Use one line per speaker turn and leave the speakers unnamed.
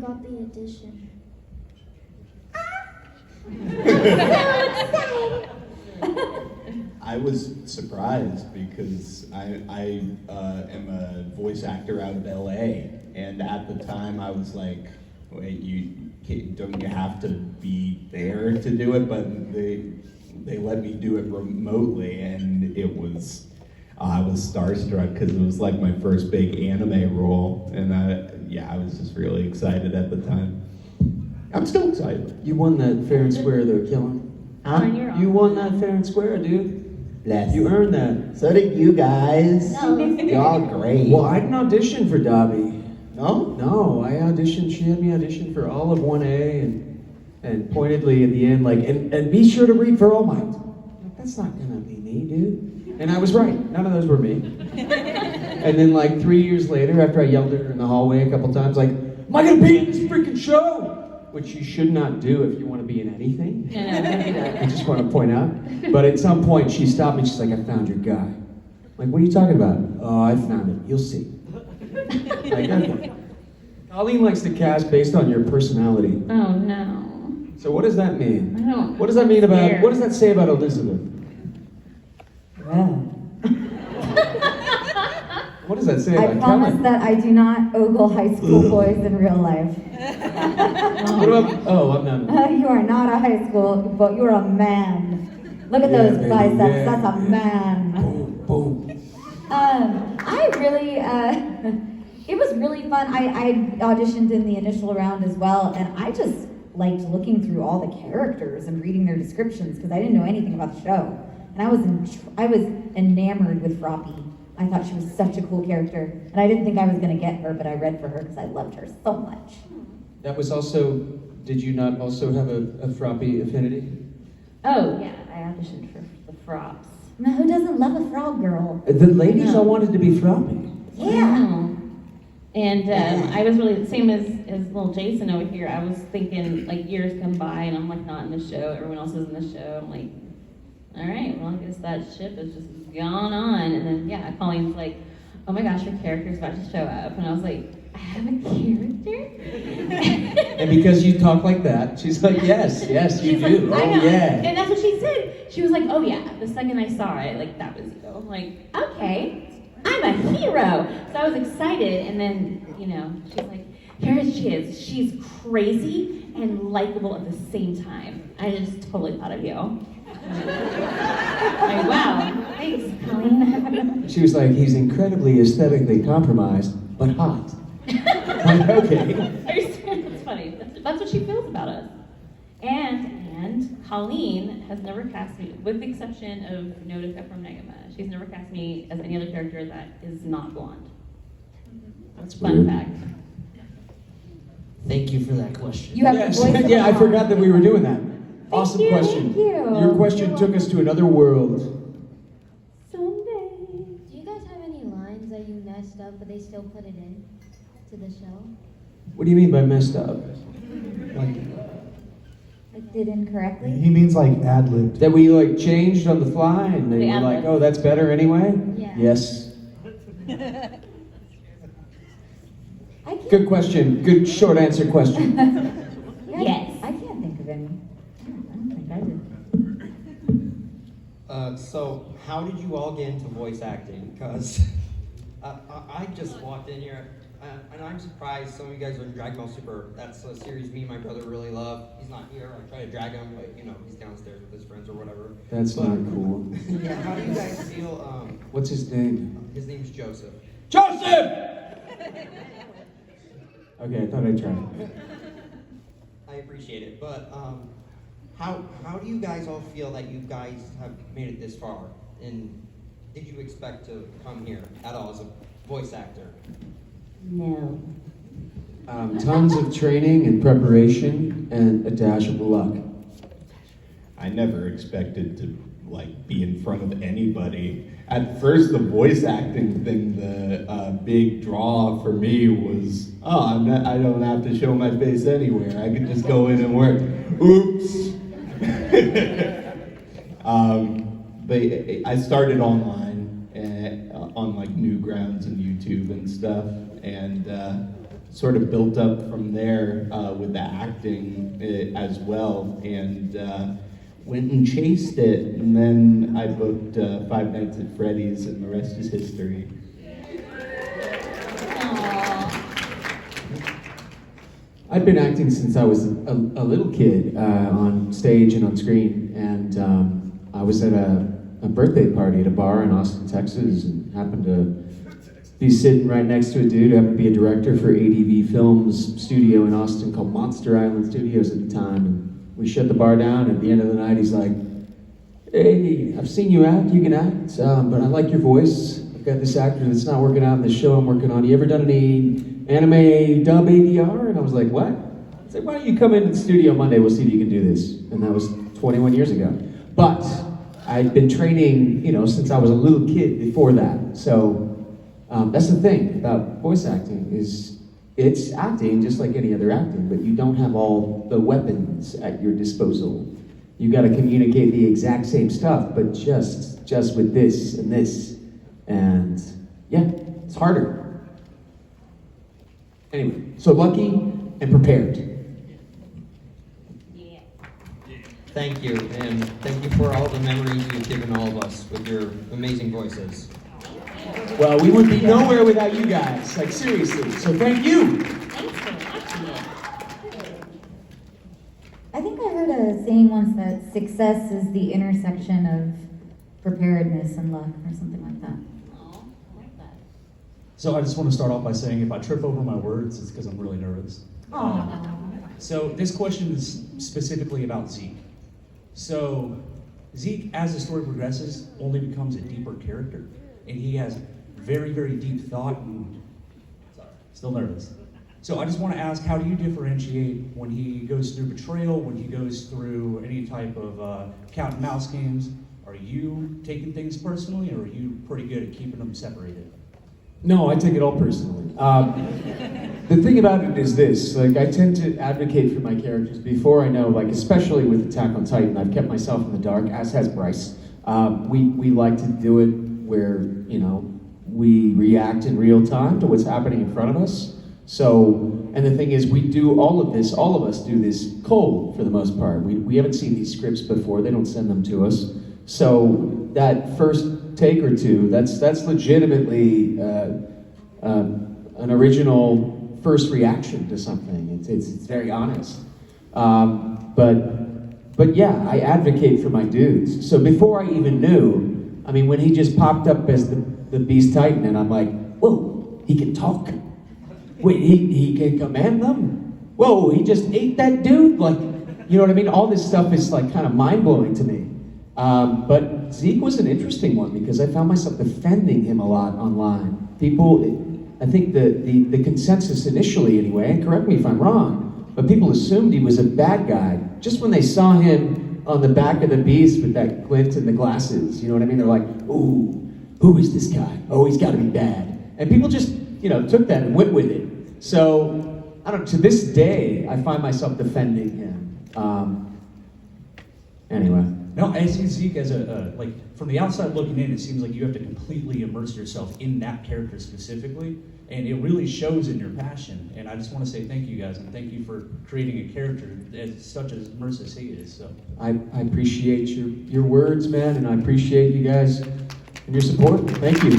got the audition.
I was surprised because I am a voice actor out of LA, and at the time I was like, wait, don't you have to be there to do it? But they let me do it remotely, and it was I was starstruck because it was like my first big anime role, and I was just really excited at the time. I'm still excited.
You won that fair and square though, Kellen.
Huh?
You won that fair and square, dude.
Bless.
You earned that.
So did you guys.
No.
Y'all great.
Well, I didn't audition for Dobby.
No?
No, I auditioned. She had me audition for all of 1A, and pointedly at the end, like, and be sure to read for All Might. Like, that's not gonna be me, dude. And I was right. None of those were me. And then, like 3 years later, after I yelled at her in the hallway a couple times, like, "Am I gonna be in this freaking show?" Which you should not do if you want to be in anything. I just want to point out. But at some point, she stopped me. She's like, "I found your guy." I'm like, "What are you talking about?" "Oh, I found it. You'll see." Like, okay. Colleen likes to cast based on your personality.
Oh no.
So what does that mean?
I don't.
What does that mean about?
Scared.
What does that say about Elizabeth? What does that say
I
about
promise
Kellen?
that I do not ogle high school boys in real life.
What about? Oh, I'm not.
You are not a high school, but you're a man. Look at those
baby,
biceps.
yeah,
That's a
yeah.
man.
Boom, boom.
I really, it was really fun. I auditioned in the initial round as well, and I just liked looking through all the characters and reading their descriptions because I didn't know anything about the show. And I was enamored with Froppy. I thought she was such a cool character, and I didn't think I was going to get her, but I read for her because I loved her so much.
That was also. Did you not also have a Froppy affinity?
Oh yeah, I auditioned for the Frops.
Now, who doesn't love a frog girl?
The ladies
No.
all wanted to be Froppy.
Yeah.
And I was really the same as little Jason over here. I was thinking like years come by and I'm like not in the show. Everyone else is in the show. I'm like, all right, well I guess that ship has just gone on. And then yeah, Colleen's like, oh my gosh, your character's about to show up. And I was like, I have a character?
And because you talk like that, she's like, yes, you
She's
do.
like, I
Oh
know.
yeah.
And that's what she said. She was like, oh yeah, the second I saw it, like that was you. I'm like, okay, I'm a hero. So I was excited, and then, you know, she's like, here she is. She's crazy and likable at the same time. I just totally thought of you. Like, wow, thanks, Colleen.
She was like, he's incredibly aesthetically compromised, but hot. Like, okay.
It's funny. That's what she feels about us. And Colleen has never cast me, with the exception of Notica from Negama, she's never cast me as any other character that is not blonde. That's a fun fact.
Thank you for that question.
You have
Yes.
the voice of
Yeah, I
a
forgot that we were doing that. Awesome
you,
question.
thank you.
Your question
You're
took us to another world.
Someday.
Do you guys have any lines that you messed up but they still put it in to the show?
What do you mean by messed up? Like,
Like, did incorrectly?
He means like ad-libbed.
that we like changed on the fly and they
The
were like,
ad-lib.
oh, that's better anyway?
Yeah.
Yes.
I can't,
Good question. Good short answer question.
yeah,
Yes.
I can't think of any. I don't think I did.
So how did you all get into voice acting? Because I just walked in here, and I'm surprised some of you guys are in Dragon Ball Super. That's a series me and my brother really love. He's not here. I try to drag him, but you know he's downstairs with his friends or whatever.
That's
But-
not cool.
Yeah. How do you guys feel?
What's his name?
His name's Joseph.
Joseph! Okay, I thought I'd try.
I appreciate it, but how do you guys all feel that you guys have made it this far? And did you expect to come here at all as a voice actor?
No.
Tons of training and preparation and a dash of luck.
I never expected to like be in front of anybody. At first, the voice acting thing, the big draw for me was, I don't have to show my face anywhere. I can just go in and work. Oops. But I started online on like Newgrounds and YouTube and stuff, and sort of built up from there with the acting as well, and went and chased it, and then I booked Five Nights at Freddy's, and the rest is history.
I've been acting since I was a little kid on stage and on screen, and I was at a birthday party at a bar in Austin, Texas, and happened to be sitting right next to a dude who happened to be a director for ADV Films studio in Austin called Monster Island Studios at the time, and we shut the bar down. At the end of the night, he's like, "Hey, I've seen you act, you can act, but I like your voice. I've got this actor that's not working out in the show I'm working on. You ever done any anime dub ADR?" And I was like, "What?" He's like, "Why don't you come into the studio Monday, we'll see if you can do this." And that was 21 years ago. But I'd been training, since I was a little kid before that. So that's the thing about voice acting is it's acting just like any other acting, but you don't have all the weapons at your disposal. You got to communicate the exact same stuff, but just with this and this. And yeah, it's harder. Anyway, so lucky and prepared.
Yeah.
Thank you, and thank you for all the memories you've given all of us with your amazing voices.
Well, we would be nowhere without you guys, like seriously, so thank you.
Thanks for watching it.
I think I heard a saying once that success is the intersection of preparedness and luck, or something like that.
Aw, I like that.
So I just want to start off by saying if I trip over my words, it's because I'm really nervous. So this question is specifically about Zeke. So Zeke, as the story progresses, only becomes a deeper character. And he has very, very deep thought and, sorry, still nervous. So I just want to ask, how do you differentiate when he goes through betrayal, when he goes through any type of cat and mouse games? Are you taking things personally, or are you pretty good at keeping them separated?
No, I take it all personally. The thing about it is this, like I tend to advocate for my characters before I know, like especially with Attack on Titan, I've kept myself in the dark, as has Bryce. We like to do it where, we react in real time to what's happening in front of us. So, and the thing is, we do all of us do this cold for the most part. We haven't seen these scripts before, they don't send them to us. So that first take or two, that's legitimately an original first reaction to something. It's very honest. But yeah, I advocate for my dudes. So before I even knew, when he just popped up as the Beast Titan, and I'm like, whoa, he can talk. Wait, he can command them? Whoa, he just ate that dude? Like, you know what I mean? All this stuff is like kind of mind-blowing to me. But Zeke was an interesting one because I found myself defending him a lot online. People, I think the consensus initially anyway, and correct me if I'm wrong, but people assumed he was a bad guy just when they saw him on the back of the Beast with that glint in the glasses. You know what I mean? They're like, ooh, who is this guy? Oh, he's got to be bad. And people just, took that and went with it. So, I don't know, to this day, I find myself defending him. Anyway.
No, I see Zeke as from the outside looking in, it seems like you have to completely immerse yourself in that character specifically, and it really shows in your passion. And I just want to say thank you guys, and thank you for creating a character as such as immersive as he is. So
I appreciate your words, man, and I appreciate you guys and your support. Thank you.